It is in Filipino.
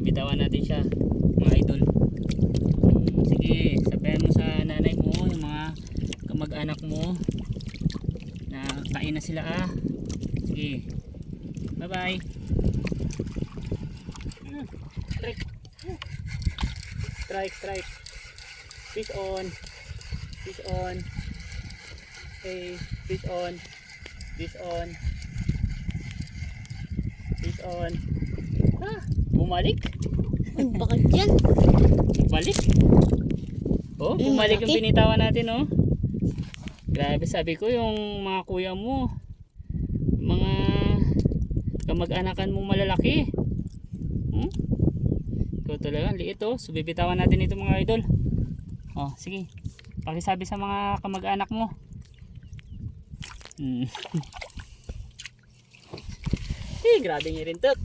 bibitawan natin siya mga idol. Sige, sabihan mo sa nanay mo, yung mga kamag-anak mo na kain na sila ah. Sige, bye bye. Strike. Fish on. Okay, fish on. Ah, bumalik. Bakit yan? Balik. Oh, bumalik yung malaki. binitawan natin, oh. Grabe, sabi ko yung mga kuya mo, mga kamag-anakan mo malalaki. Ikaw talaga, liit oh. So bibitawan natin ito mga idol. Oh, sige. Pakisabi sa mga kamag-anak mo. Grabe nga rin tok.